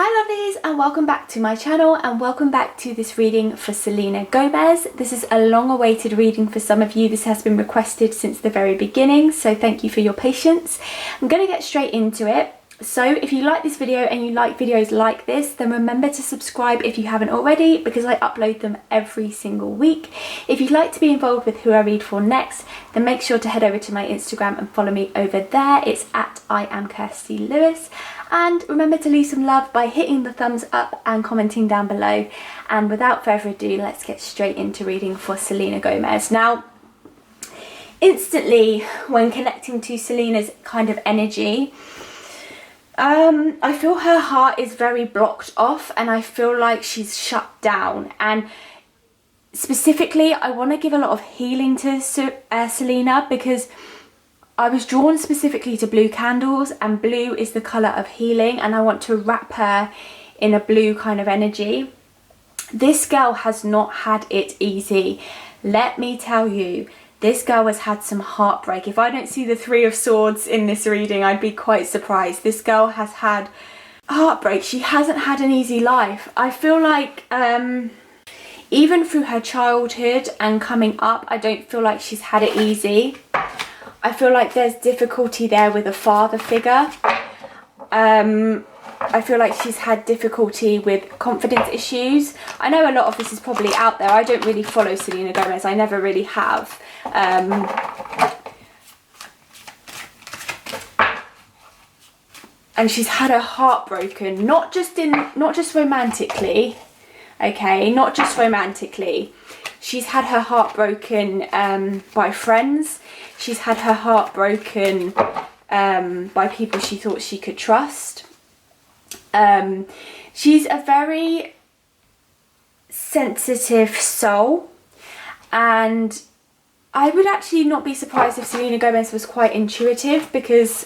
Hi lovelies, and welcome back to my channel, and welcome back to this reading for Selena Gomez. This is a long awaited reading for some of you. This has been requested since the very beginning, so thank you for your patience. I'm going to get straight into it. So if you like this video and you like videos like this, then remember to subscribe if you haven't already, because I upload them every single week. If you'd like to be involved with who I read for next, then make sure to head over to my Instagram and follow me over there. It's at I am Kirstie Lewis. And remember to leave some love by hitting the thumbs up and commenting down below. And without further ado, let's get straight into reading for Selena Gomez. Now, instantly when connecting to Selena's kind of energy, I feel her heart is very blocked off, and I feel like she's shut down. And specifically, I want to give a lot of healing to Selena, because I was drawn specifically to blue candles, and blue is the colour of healing, and I want to wrap her in a blue kind of energy. This girl has not had it easy. Let me tell you, this girl has had some heartbreak. If I don't see the Three of Swords in this reading, I'd be quite surprised. This girl has had heartbreak. She hasn't had an easy life. I feel like even through her childhood and coming up, I don't feel like she's had it easy. I feel like there's difficulty there with a father figure. I feel like she's had difficulty with confidence issues. I know a lot of this is probably out there. I don't really follow Selena Gomez. I never really have. And she's had her heart broken, not just romantically, okay, not just romantically. She's had her heart broken by friends. She's had her heart broken by people she thought she could trust. She's a very sensitive soul, and I would actually not be surprised if Selena Gomez was quite intuitive, because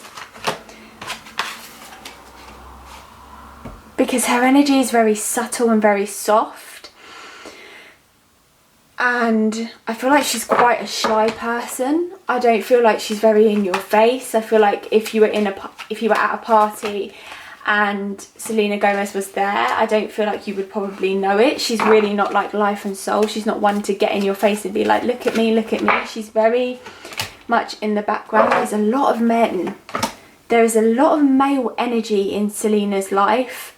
her energy is very subtle and very soft. And I feel like she's quite a shy person. I don't feel like she's very in your face. I feel like if you were at a party and Selena Gomez was there, I don't feel like you would probably know it. She's really not like life and soul. She's not one to get in your face and be like, look at me, look at me. She's very much in the background. There's a lot of men. There is a lot of male energy in Selena's life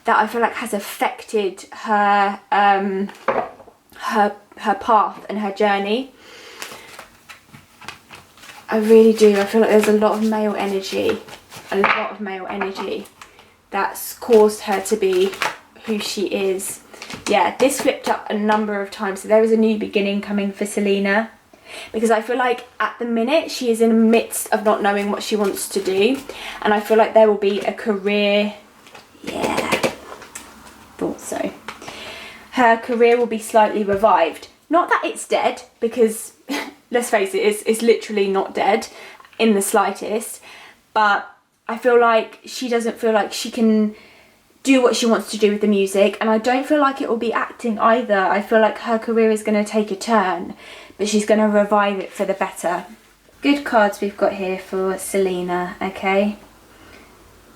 that I feel like has affected her her path and her journey. I really do. I feel like there's a lot of male energy, that's caused her to be who she is. Yeah, this flipped up a number of times. So there is a new beginning coming for Selena, because I feel like at the minute she is in the midst of not knowing what she wants to do, and I feel like there will be a career. Yeah, thought so. Her career will be slightly revived. Not that it's dead, because let's face it, it's literally not dead in the slightest, but I feel like she doesn't feel like she can do what she wants to do with the music, and I don't feel like it will be acting either. I feel like her career is going to take a turn, but she's going to revive it for the better. Good cards we've got here for Selena, okay?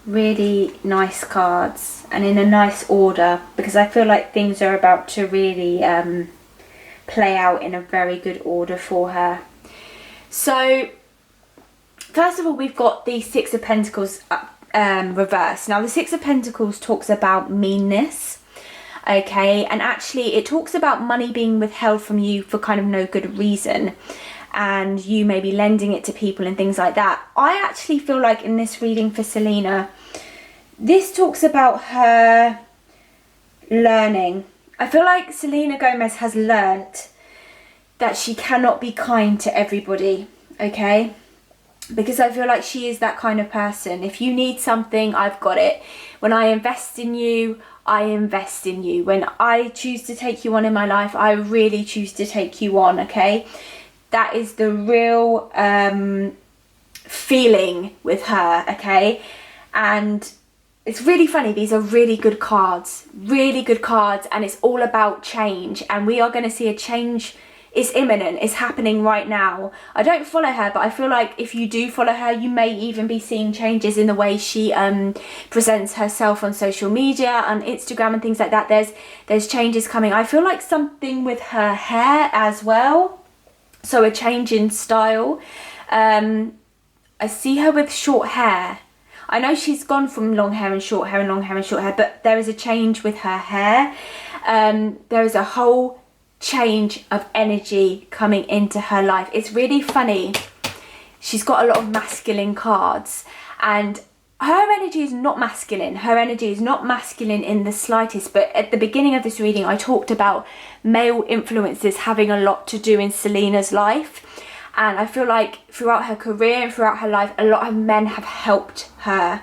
Really nice cards, and in a nice order, because I feel like things are about to really play out in a very good order for her. So first of all, we've got the Six of Pentacles reversed. Now the Six of Pentacles talks about meanness, okay, and actually it talks about money being withheld from you for kind of no good reason, and you may be lending it to people and things like that. I actually feel like in this reading for Selena, this talks about her learning. I feel like Selena Gomez has learnt that she cannot be kind to everybody, okay? Because I feel like she is that kind of person. If you need something, I've got it. When I invest in you, I invest in you. When I choose to take you on in my life, I really choose to take you on, okay? That is the real feeling with her, okay? And it's really funny, these are really good cards, and it's all about change, and we are going to see a change it's imminent, it's happening right now. I don't follow her, but I feel like if you do follow her, you may even be seeing changes in the way she presents herself on social media, on Instagram and things like that. There's changes coming. I feel like something with her hair as well, so a change in style. I see her with short hair. I know she's gone from long hair and short hair and long hair and short hair, but there is a change with her hair. There is a whole change of energy coming into her life. It's really funny. She's got a lot of masculine cards, and her energy is not masculine. Her energy is not masculine in the slightest. But at the beginning of this reading, I talked about male influences having a lot to do in Selena's life. And I feel like throughout her career and throughout her life, a lot of men have helped her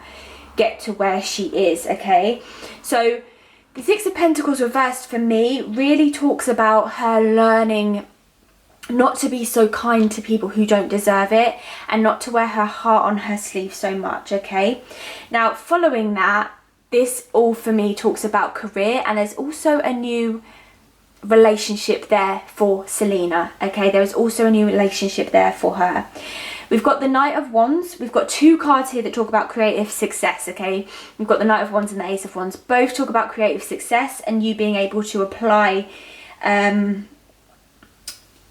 get to where she is, okay? So the Six of Pentacles reversed for me really talks about her learning not to be so kind to people who don't deserve it, and not to wear her heart on her sleeve so much, okay? Now, following that, this all for me talks about career, and there's also a new relationship there for Selena, okay? There is also a new relationship there for her. We've got the Knight of Wands. We've got two cards here that talk about creative success, okay? We've got the Knight of Wands and the Ace of Wands. Both talk about creative success and you being able to apply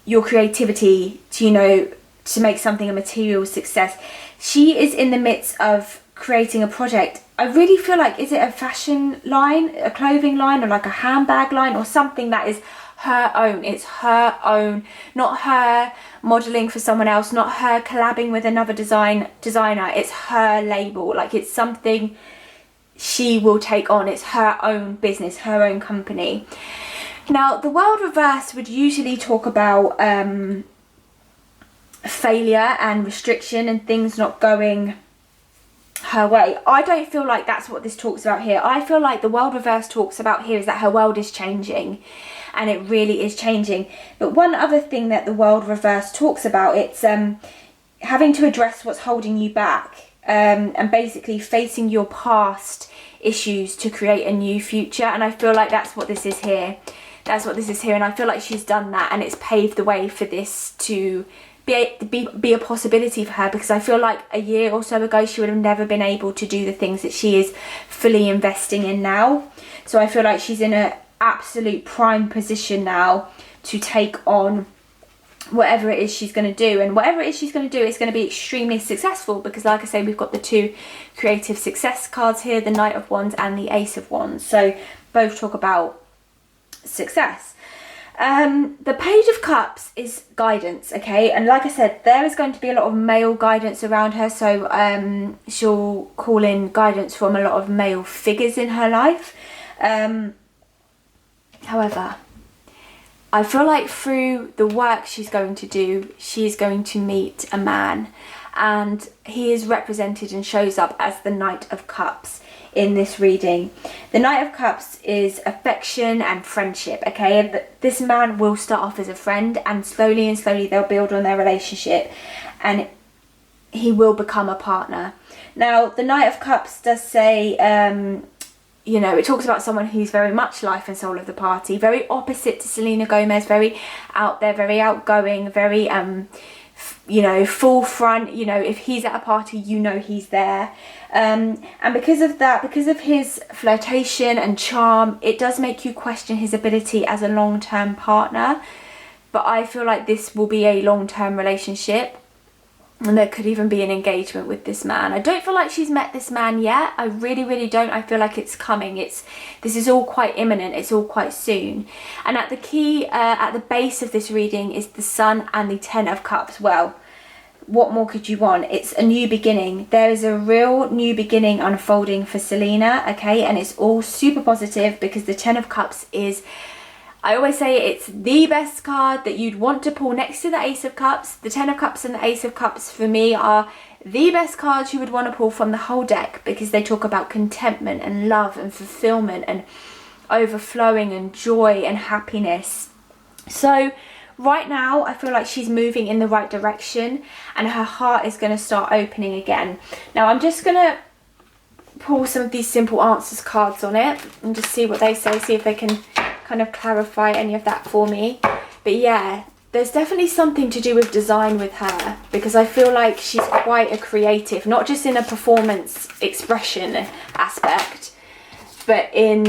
your creativity to, you know, to make something a material success. She is in the midst of creating a project. I really feel like, is it a fashion line, a clothing line, or like a handbag line, or something that is her own? It's her own, not her modeling for someone else, not her collabing with another designer. It's her label. Like, it's something she will take on. It's her own business, her own company. Now, the World reverse would usually talk about failure and restriction and things not going her way. I don't feel like that's what this talks about here. I feel like the World reverse talks about here is that her world is changing, and it really is changing. But one other thing that the World reverse talks about, it's having to address what's holding you back, and basically facing your past issues to create a new future. And I feel like that's what this is here. That's what this is here, and I feel like she's done that, and it's paved the way for this to be a possibility for her, because I feel like a year or so ago she would have never been able to do the things that she is fully investing in now. So I feel like she's in an absolute prime position now to take on whatever it is she's going to do, and whatever it is she's going to do, it's going to be extremely successful, because like I say, we've got the two creative success cards here, the Knight of Wands and the Ace of Wands, so both talk about success. The Page of Cups is guidance, okay? And like I said, there is going to be a lot of male guidance around her, so she'll call in guidance from a lot of male figures in her life. However, I feel like through the work she's going to do, she's going to meet a man, and he is represented and shows up as the Knight of Cups in this reading. The Knight of Cups is affection and friendship, okay? And this man will start off as a friend, and slowly they'll build on their relationship, and he will become a partner. Now, the Knight of Cups does say, you know, it talks about someone who's very much life and soul of the party, very opposite to Selena Gomez, very out there, very outgoing, very you know, full front. You know, if he's at a party, you know he's there. And because of that, because of his flirtation and charm, it does make you question his ability as a long-term partner. But I feel like this will be a long-term relationship, and there could even be an engagement with this man. I don't feel like she's met this man yet. I really don't. I feel like it's coming. This is all quite imminent. It's all quite soon. And at the base of this reading is the Sun and the Ten of Cups. Well, what more could you want? It's a new beginning. There is a real new beginning unfolding for Selena, okay? And it's all super positive, because the Ten of Cups is, I always say, it's the best card that you'd want to pull next to the Ace of Cups. The Ten of Cups and the Ace of Cups for me are the best cards you would want to pull from the whole deck, because they talk about contentment and love and fulfillment and overflowing and joy and happiness. So right now I feel like she's moving in the right direction, and her heart is going to start opening again. Now I'm just going to pull some of these simple answers cards on it and just see what they say, see if they can kind of clarify any of that for me. But yeah, there's definitely something to do with design with her, because I feel like she's quite a creative, not just in a performance expression aspect, but in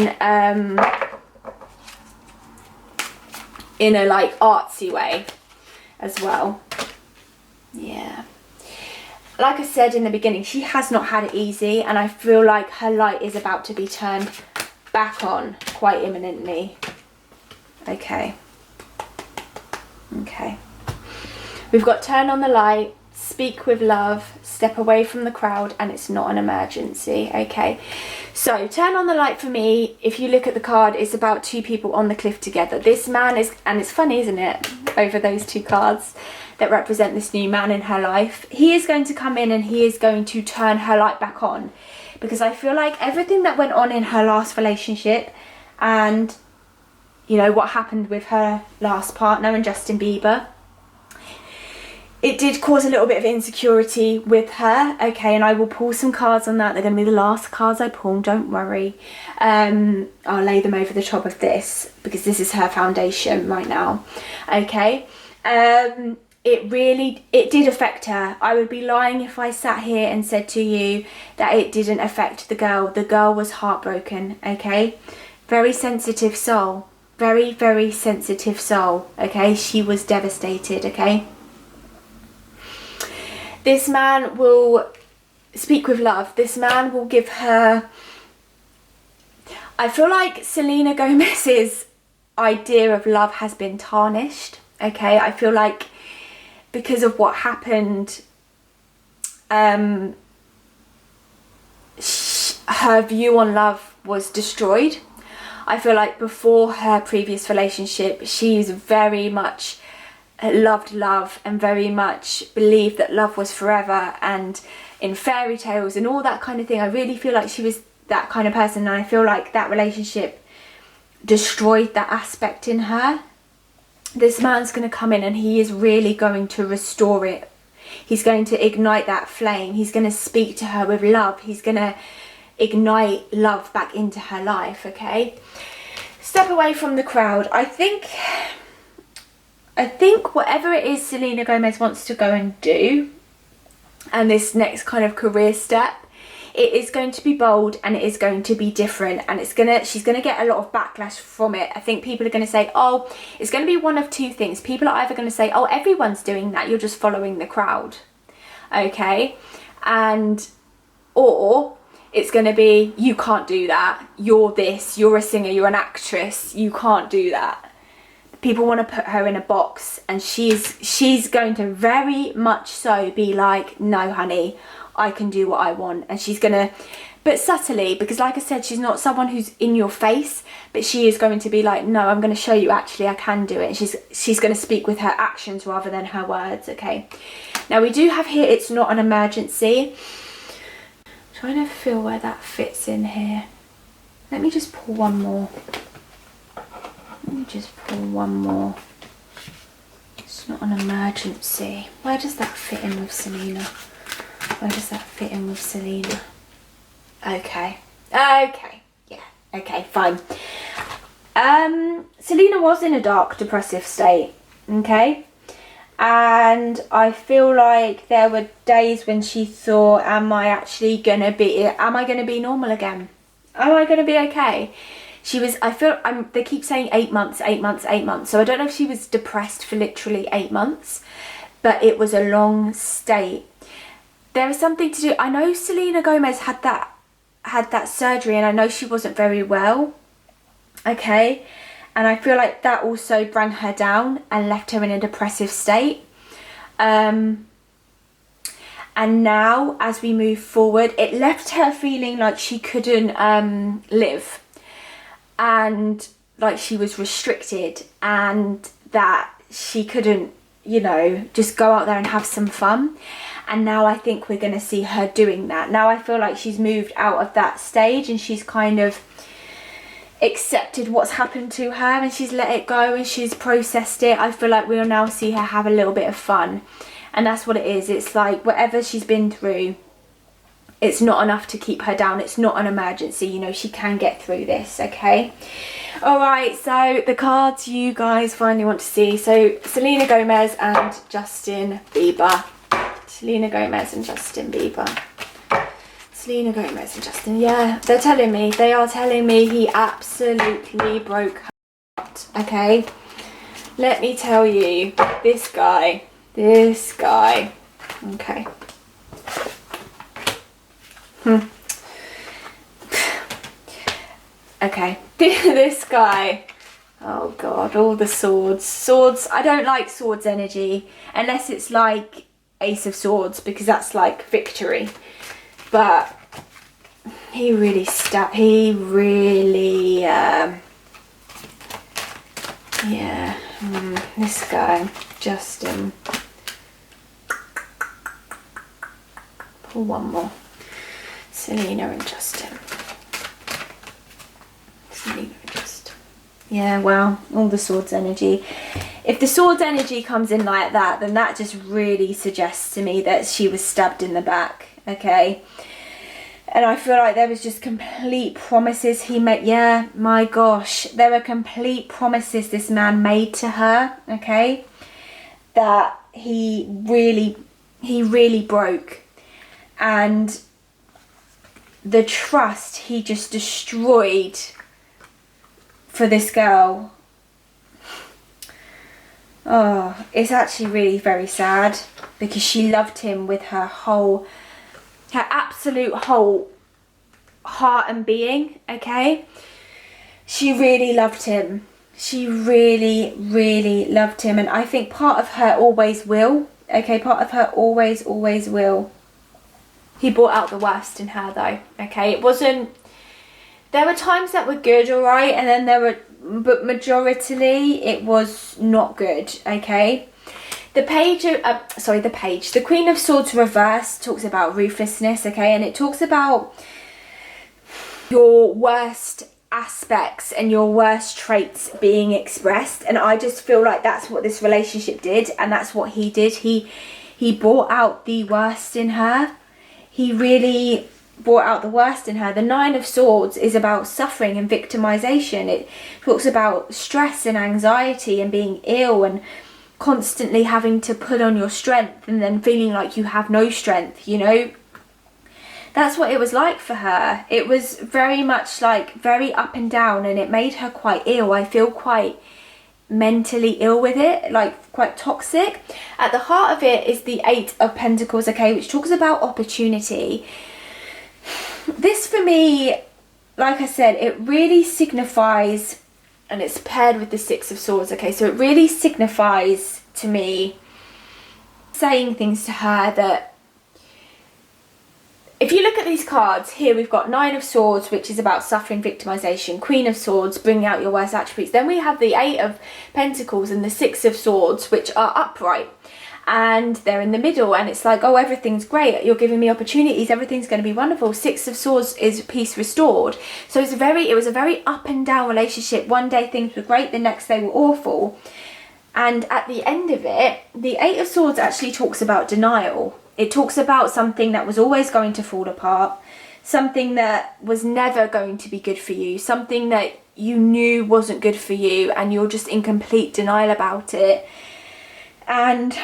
a like artsy way as well. Yeah. Like I said in the beginning, she has not had it easy, and I feel like her light is about to be turned back on quite imminently. Okay. Okay. We've got turn on the light, speak with love, step away from the crowd, and it's not an emergency. Okay. So turn on the light for me, if you look at the card, it's about two people on the cliff together. This man is, and it's funny, isn't it, over those two cards that represent this new man in her life. He is going to come in and he is going to turn her light back on, because I feel like everything that went on in her last relationship, and you know what happened with her last partner and Justin Bieber, it did cause a little bit of insecurity with her. Okay, and I will pull some cards on that. They're going to be the last cards I pull, don't worry. I'll lay them over the top of this because this is her foundation right now. Okay. It did affect her. I would be lying if I sat here and said to you that it didn't affect the girl. The girl was heartbroken, okay? Very sensitive soul. Very, very sensitive soul, okay? She was devastated, okay? This man will speak with love. This man will give her... I feel like Selena Gomez's idea of love has been tarnished, okay? I feel like because of what happened, her view on love was destroyed. I feel like before her previous relationship, she's very much loved love and very much believed that love was forever and in fairy tales and all that kind of thing. I really feel like she was that kind of person, and I feel like that relationship destroyed that aspect in her. This man's going to come in and he is really going to restore it. He's going to ignite that flame. He's going to speak to her with love. He's going to ignite love back into her life, okay? Step away from the crowd. I think whatever it is Selena Gomez wants to go and do, and this next kind of career step, it is going to be bold and it is going to be different, and she's gonna get a lot of backlash from it. I think people are going to say, oh, it's going to be one of two things. People are either going to say, oh, everyone's doing that, you're just following the crowd, okay? Or it's going to be, you can't do that, you're this, you're a singer, you're an actress, you can't do that. People want to put her in a box, and she's going to very much so be like, no honey, I can do what I want. And she's gonna, but subtly, because like I said, she's not someone who's in your face, but she is going to be like, no, I'm going to show you actually I can do it. And she's going to speak with her actions rather than her words, okay? Now we do have here, it's not an emergency. I'm trying to feel where that fits in here. Let me just pull one more. It's not an emergency. Where does that fit in with Selena? Okay. Yeah. Okay, fine. Selena was in a dark, depressive state. Okay. And I feel like there were days when she thought, am I going to be normal again? Am I going to be okay? They keep saying 8 months. So I don't know if she was depressed for literally 8 months, but it was a long state. There is something to do. I know Selena Gomez had that surgery, and I know she wasn't very well. Okay. And I feel like that also brought her down and left her in a depressive state. And now, as we move forward, it left her feeling like she couldn't live. And like she was restricted, and that she couldn't, just go out there and have some fun. And now I think we're going to see her doing that. Now I feel like she's moved out of that stage, and she's kind of accepted what's happened to her, and she's let it go, and she's processed it. I feel like we'll now see her have a little bit of fun, and that's what it is. It's like whatever she's been through, it's not enough to keep her down. It's not an emergency, you know, she can get through this, okay? All right, so the cards you guys finally want to see. So Selena Gomez and Justin Bieber. Selena Gomez and Justin Bieber. Selena Gomez and Justin, yeah, they are telling me he absolutely broke her heart, okay? Let me tell you, this guy, okay. Okay, this guy, oh god, all the swords, I don't like swords energy unless it's like Ace of Swords, because that's like victory, but he really yeah, this guy, Justin, pull one more, Selena and Justin. Yeah, well, all the swords energy. If the swords energy comes in like that, then that just really suggests to me that she was stabbed in the back, okay? And I feel like there was just complete promises he made. Yeah, my gosh, there were complete promises this man made to her, okay? That he really broke. And the trust he just destroyed for this girl. Oh, it's actually really very sad, because she loved him with her absolute whole heart and being, okay? She really loved him. She really loved him, and I think part of her always will, okay? Part of her always will. He brought out the worst in her though, okay? It wasn't, there were times that were good, alright, and then but majoritarily it was not good, okay? The Queen of Swords reversed talks about ruthlessness, okay? And it talks about your worst aspects and your worst traits being expressed, and I just feel like that's what this relationship did, and that's what he did. He brought out the worst in her. He really brought out the worst in her. The Nine of Swords is about suffering and victimization. It talks about stress and anxiety and being ill and constantly having to put on your strength and then feeling like you have no strength, you know? That's what it was like for her. It was very much like very up and down, and it made her quite ill. I feel quite mentally ill with it, like quite toxic. At the heart of it is the Eight of Pentacles, okay, which talks about opportunity. This for me, like I said, it really signifies, and it's paired with the Six of Swords, okay, so it really signifies to me saying things to her that, if you look at these cards, here we've got Nine of Swords, which is about suffering, victimization, Queen of Swords, bringing out your worst attributes. Then we have the Eight of Pentacles and the Six of Swords, which are upright. And they're in the middle, and it's like, oh, everything's great, you're giving me opportunities, everything's going to be wonderful. Six of Swords is peace restored. So it was a very up and down relationship. One day things were great, the next day were awful. And at the end of it, the Eight of Swords actually talks about denial. It talks about something that was always going to fall apart, something that was never going to be good for you, something that you knew wasn't good for you, and you're just in complete denial about it. And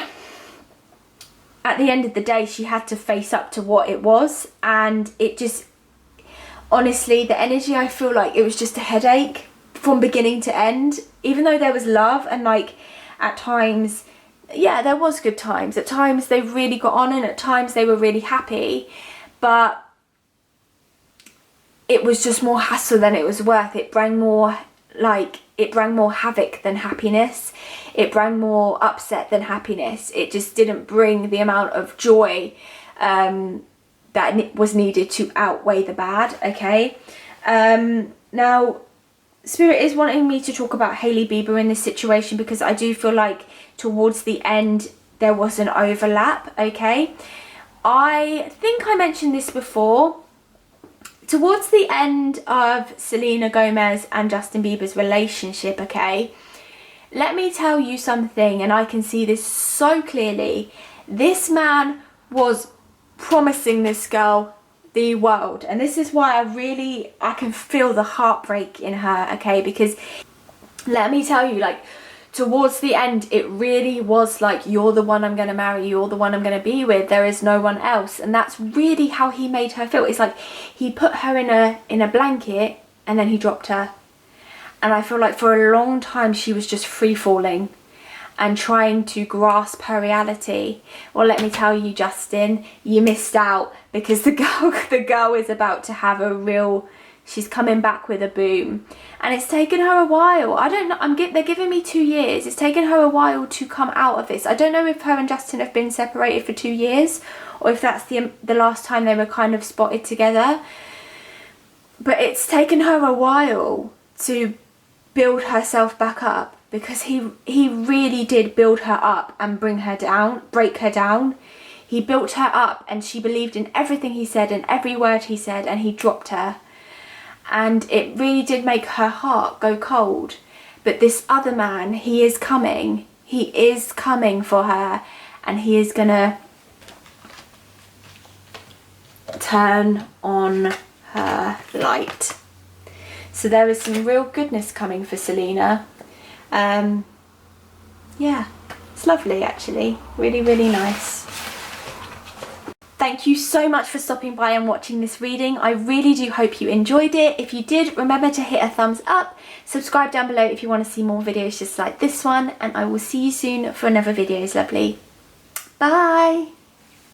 at the end of the day, she had to face up to what it was, and it just, honestly, the energy, I feel like it was just a headache from beginning to end. Even though there was love, and like at times, yeah, there was good times. At times they really got on, and at times they were really happy, but it was just more hassle than it was worth. It brought more havoc than happiness. It brought more upset than happiness. It just didn't bring the amount of joy that was needed to outweigh the bad, okay? Now, Spirit is wanting me to talk about Hailey Bieber in this situation, because I do feel like towards the end there was an overlap, okay? I think I mentioned this before. Towards the end of Selena Gomez and Justin Bieber's relationship, okay, let me tell you something, and I can see this so clearly. This man was promising this girl the world. And this is why I can feel the heartbreak in her, okay? Because let me tell you, like, towards the end, it really was like, you're the one I'm going to marry, you're the one I'm going to be with, there is no one else. And that's really how he made her feel. It's like he put her in a blanket and then he dropped her. And I feel like for a long time she was just free falling and trying to grasp her reality. Well, let me tell you, Justin, you missed out, because the girl is about to have a real, she's coming back with a boom. And it's taken her a while. I don't know, they're giving me 2 years. It's taken her a while to come out of this. I don't know if her and Justin have been separated for 2 years, or if that's the last time they were kind of spotted together. But it's taken her a while to build herself back up, because he really did build her up and break her down. He built her up and she believed in everything he said and every word he said, and he dropped her. And it really did make her heart go cold. But this other man, he is coming for her, and he is gonna turn on her light. So there is some real goodness coming for Selena. Yeah, it's lovely actually. Really, really nice. Thank you so much for stopping by and watching this reading. I really do hope you enjoyed it. If you did, remember to hit a thumbs up. Subscribe down below if you want to see more videos just like this one. And I will see you soon for another videos, lovely. Bye.